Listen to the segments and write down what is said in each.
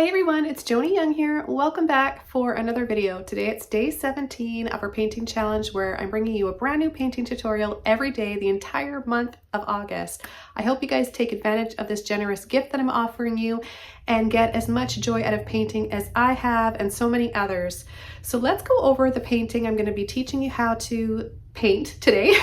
Hi everyone, it's Joni Young here. Welcome back for another video. Today it's day 17 of our painting challenge where I'm bringing you a brand new painting tutorial every day the entire month of August. I hope you guys take advantage of this generous gift that I'm offering you and get as much joy out of painting as I have and so many others. So let's go over the painting. I'm going to be teaching you how to paint today.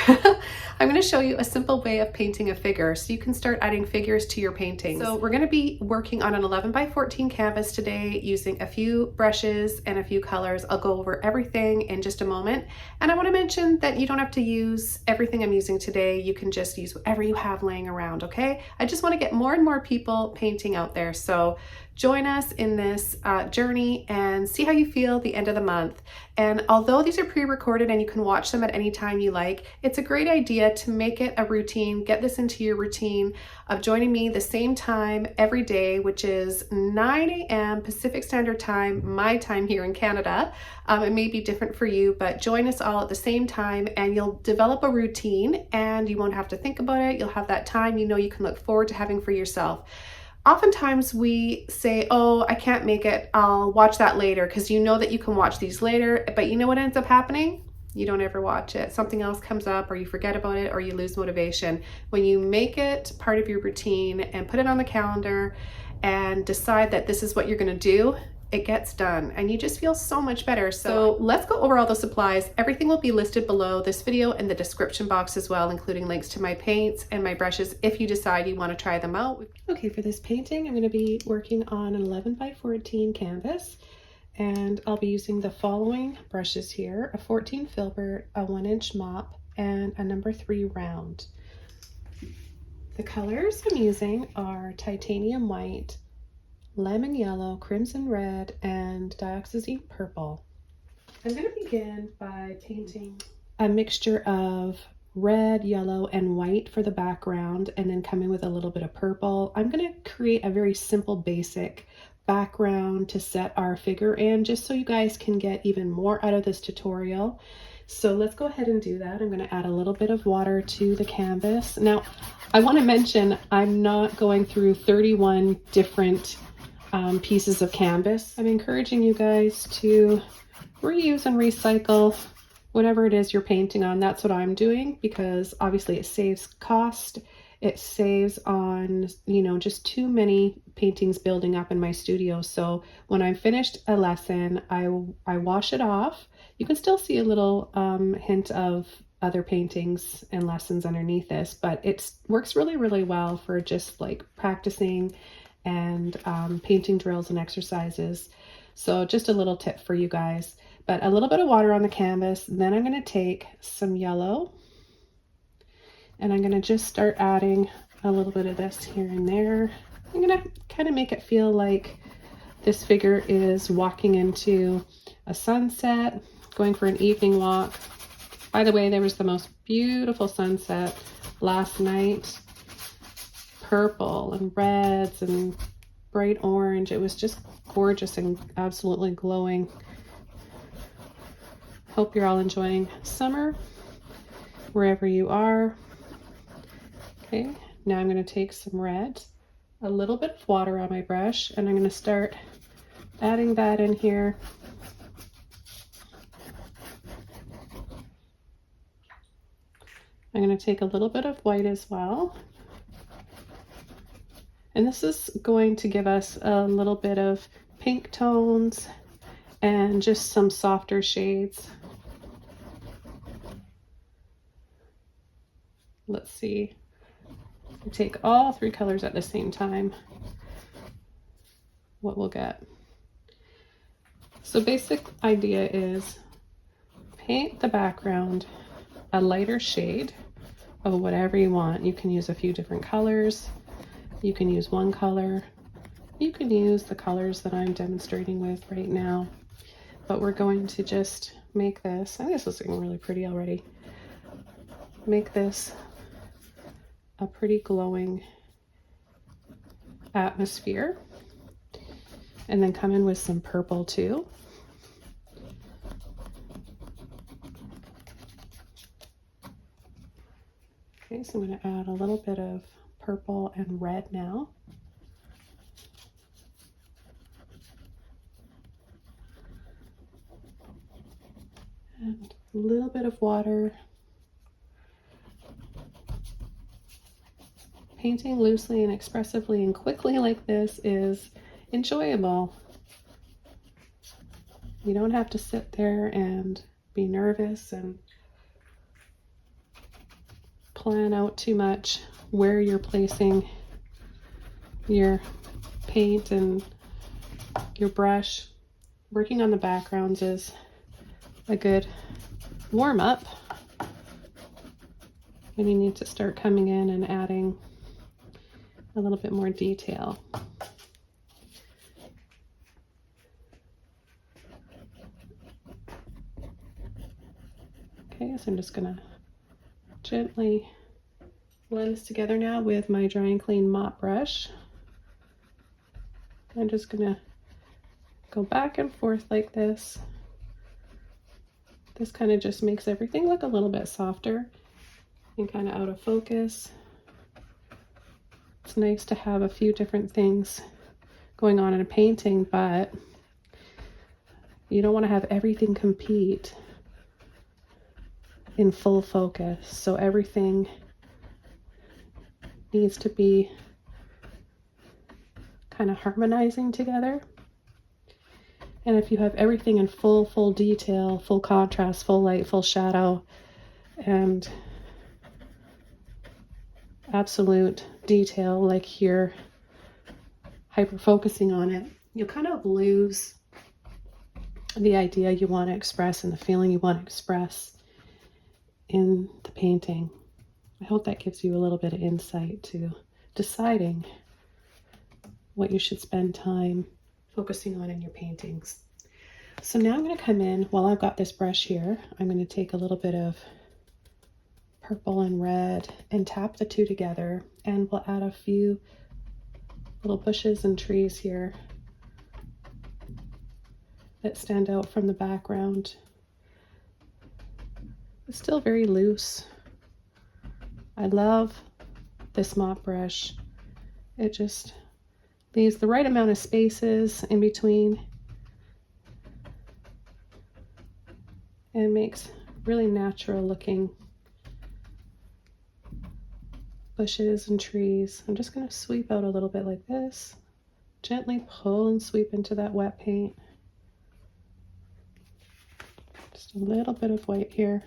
I'm going to show you a simple way of painting a figure so you can start adding figures to your paintings. So we're going to be working on an 11 by 14 canvas today using a few brushes and a few colors. I'll go over everything in just a moment. And I want to mention that you don't have to use everything I'm using today. You can just use whatever you have laying around, okay? I just want to get more and more people painting out there. So join us in this journey and see how you feel the end of the month. And although these are pre-recorded and you can watch them at any time you like, it's a great idea to make it a routine, get this into your routine of joining me the same time every day, which is 9 a.m. Pacific Standard Time, my time here in Canada. It may be different for you, but join us all at the same time and you'll develop a routine and you won't have to think about it. You'll have that time you know you can look forward to having for yourself. Oftentimes we say, oh, I can't make it, I'll watch that later, because you know that you can watch these later, but you know what ends up happening? You don't ever watch it. Something else comes up or you forget about it or you lose motivation. When you make it part of your routine and put it on the calendar and decide that this is what you're going to do, it gets done and you just feel so much better. So let's go over all those supplies. Everything will be listed below this video in the description box as well, including links to my paints and my brushes if you decide you want to try them out. Okay, for this painting, I'm going to be working on an 11 by 14 canvas and I'll be using the following brushes here: a 14 Filbert, a 1-inch mop, and a number 3 round. The colors I'm using are titanium white, lemon yellow, crimson red, and dioxazine purple. I'm going to begin by painting a mixture of red, yellow, and white for the background, and then come in with a little bit of purple. I'm going to create a very simple, basic background to set our figure in, just so you guys can get even more out of this tutorial. So let's go ahead and do that. I'm going to add a little bit of water to the canvas. Now, I want to mention I'm not going through 31 different pieces of canvas. I'm encouraging you guys to reuse and recycle whatever it is you're painting on. That's what I'm doing, because obviously it saves cost. It saves on, you know, just too many paintings building up in my studio. So when I'm finished a lesson, I wash it off. You can still see a little hint of other paintings and lessons underneath this, but it works really, really well for just like practicing and painting drills and exercises. So just a little tip for you guys. But a little bit of water on the canvas. Then I'm going to take some yellow and I'm going to just start adding a little bit of this here and there. I'm going to kind of make it feel like this figure is walking into a sunset, going for an evening walk. By the way, there was the most beautiful sunset last night. Purple and reds and bright orange. It was just gorgeous and absolutely glowing. Hope you're all enjoying summer wherever you are. Okay, now I'm going to take some red, a little bit of water on my brush, and I'm going to start adding that in here. I'm going to take a little bit of white as well. And this is going to give us a little bit of pink tones and just some softer shades. Let's see. Take all 3 colors at the same time. What we'll get. So basic idea is paint the background a lighter shade of whatever you want. You can use a few different colors. You can use one color. You can use the colors that I'm demonstrating with right now. But we're going to just make this, I think this is looking really pretty already. Make this a pretty glowing atmosphere. And then come in with some purple too. Okay, so I'm going to add a little bit of purple and red now. a little bit of water. Painting loosely and expressively and quickly like this is enjoyable. You don't have to sit there and be nervous and plan out too much where you're placing your paint and your brush. Working on the backgrounds is a good warm-up when you need to start coming in and adding a little bit more detail. Okay, so I'm just gonna gently blend this together now with my dry and clean mop brush. I'm just gonna go back and forth like this. This kind of just makes everything look a little bit softer and kind of out of focus. It's nice to have a few different things going on in a painting, but you don't want to have everything compete in full focus. So everything needs to be kind of harmonizing together. And if you have everything in full detail, full contrast, full light, full shadow, and absolute detail, like you're hyper focusing on it, you'll kind of lose the idea you want to express and the feeling you want to express in the painting. I hope that gives you a little bit of insight to deciding what you should spend time focusing on in your paintings. So now I'm going to come in, while I've got this brush here, I'm going to take a little bit of purple and red and tap the two together, and we'll add a few little bushes and trees here that stand out from the background. It's still very loose. I love this mop brush. It just leaves the right amount of spaces in between and makes really natural looking bushes and trees. I'm just going to sweep out a little bit like this, gently pull and sweep into that wet paint. Just a little bit of white here.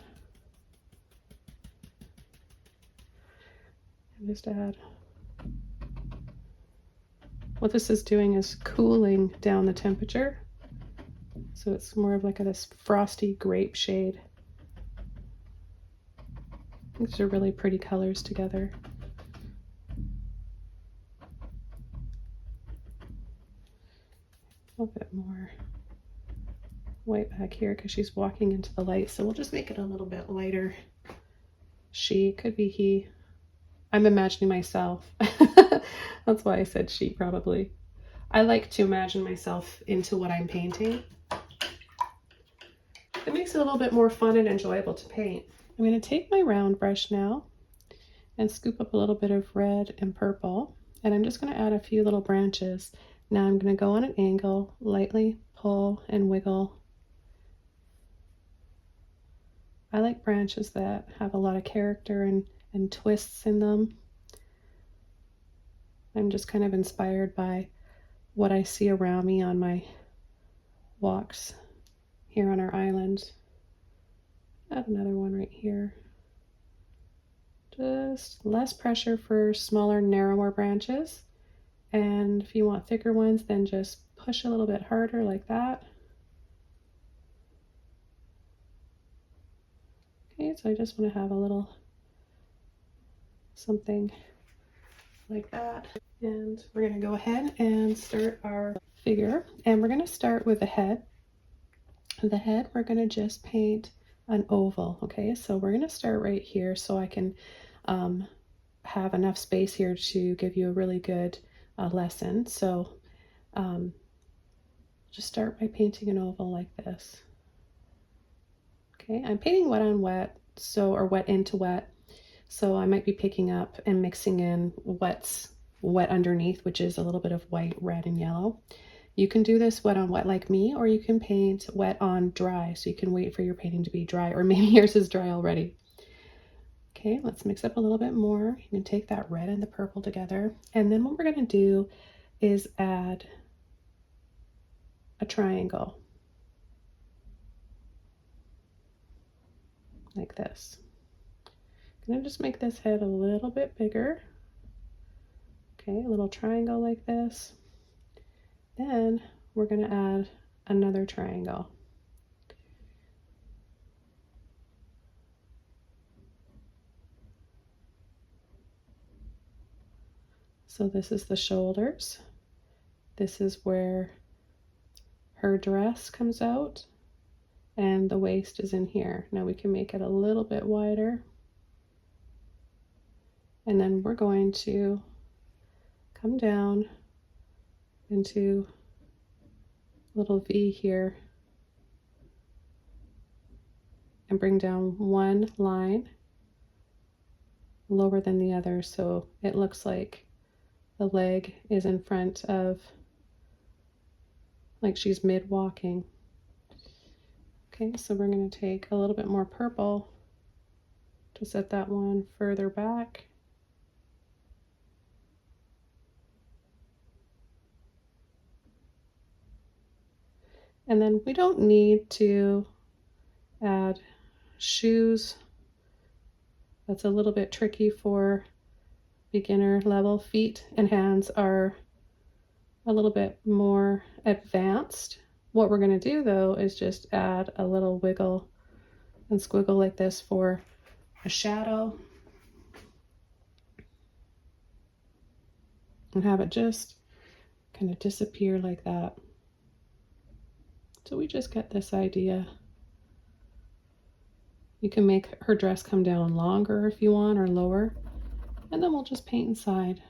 And just add. What this is doing is cooling down the temperature. So it's more of like this frosty grape shade. These are really pretty colors together. A little bit more white back here because she's walking into the light, so we'll just make it a little bit lighter. She, could be he. I'm imagining myself. That's why I said she, probably. I like to imagine myself into what I'm painting. It makes it a little bit more fun and enjoyable to paint. I'm going to take my round brush now and scoop up a little bit of red and purple, and I'm just going to add a few little branches. Now I'm going to go on an angle, lightly pull and wiggle. I like branches that have a lot of character and twists in them. I'm just kind of inspired by what I see around me on my walks here on our island. Add another one right here. Just less pressure for smaller, narrower branches. And if you want thicker ones, then just push a little bit harder like that. Okay, so I just want to have a little something like that. And we're going to go ahead and start our figure. And we're going to start with the head. The head, we're going to just paint an oval. Okay, so we're going to start right here so I can have enough space here to give you a really good lesson. So just start by painting an oval like this. Okay, I'm painting wet on wet, or wet into wet. So I might be picking up and mixing in what's wet underneath, which is a little bit of white, red, and yellow. You can do this wet on wet like me, or you can paint wet on dry, so you can wait for your painting to be dry, or maybe yours is dry already. Okay, let's mix up a little bit more. You can take that red and the purple together, and then what we're going to do is add a triangle like this. I'm going to just make this head a little bit bigger. Okay, a little triangle like this. Then we're going to add another triangle. So this is the shoulders. This is where her dress comes out, and the waist is in here. Now we can make it a little bit wider. And then we're going to come down into a little V here and bring down one line lower than the other, so it looks like the leg is in front of, like she's mid-walking. Okay, so we're going to take a little bit more purple to set that one further back. And then we don't need to add shoes. That's a little bit tricky for beginner level. Feet and hands are a little bit more advanced. What we're going to do though is just add a little wiggle and squiggle like this for a shadow, and have it just kind of disappear like that. So we just get this idea. You can make her dress come down longer if you want, or lower, and then we'll just paint inside.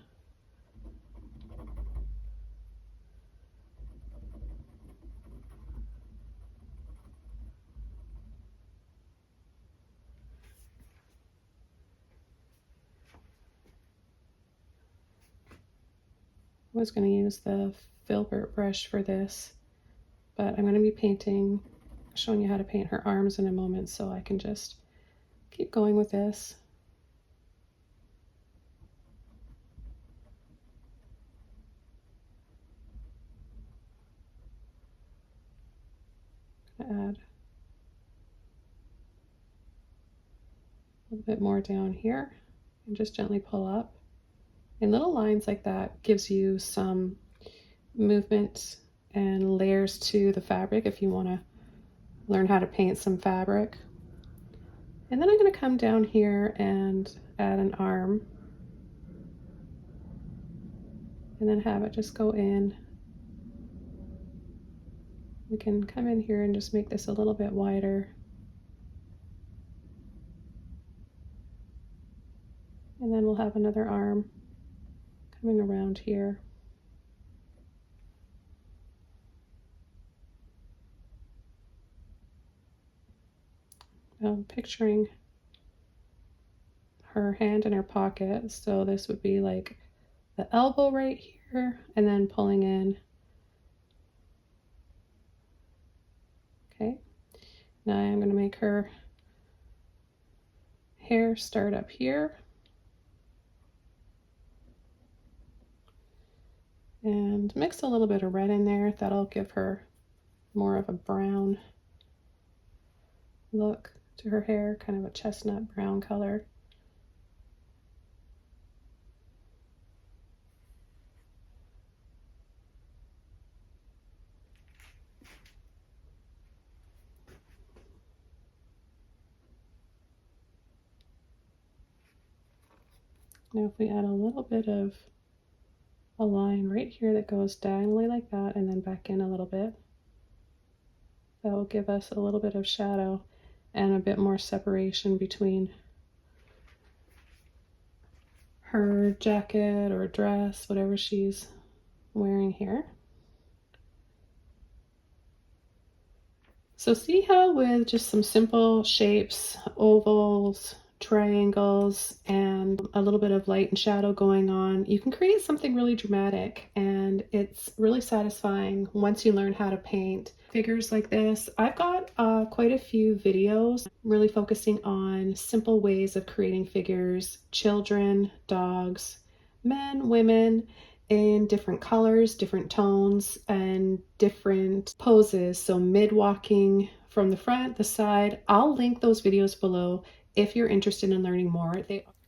I was going to use the Filbert brush for this, but I'm going to be showing you how to paint her arms in a moment, so I can just keep going with this. Add a little bit more down here and just gently pull up. And little lines like that gives you some movement and layers to the fabric if you want to learn how to paint some fabric. And then I'm going to come down here and add an arm, and then have it just go in. We can come in here and just make this a little bit wider. And then we'll have another arm coming around here. I'm picturing her hand in her pocket, so this would be like the elbow right here, and then pulling in. Okay, now I'm going to make her hair start up here, and mix a little bit of red in there. That'll give her more of a brown look to her hair, kind of a chestnut brown color. Now if we add a little bit of a line right here that goes diagonally like that, and then back in a little bit, that will give us a little bit of shadow and a bit more separation between her jacket or dress, whatever she's wearing here. So see how with just some simple shapes, ovals, triangles and a little bit of light and shadow going on, you can create something really dramatic, and it's really satisfying once you learn how to paint figures like this. I've got quite a few videos really focusing on simple ways of creating figures, children, dogs, men, women, in different colors, different tones, and different poses. So mid-walking, from the front, the side. I'll link those videos below if you're interested in learning more.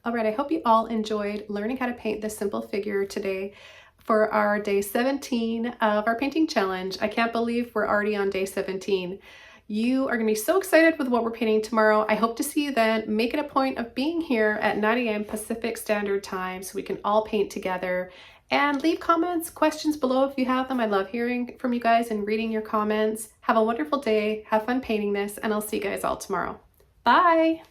All right, I hope you all enjoyed learning how to paint this simple figure today for our day 17 of our painting challenge. I can't believe we're already on day 17. You are gonna be so excited with what we're painting tomorrow. I hope to see you then. Make it a point of being here at 9 a.m. Pacific Standard Time so we can all paint together. And leave comments, questions below if you have them. I love hearing from you guys and reading your comments. Have a wonderful day, have fun painting this, and I'll see you guys all tomorrow. Bye!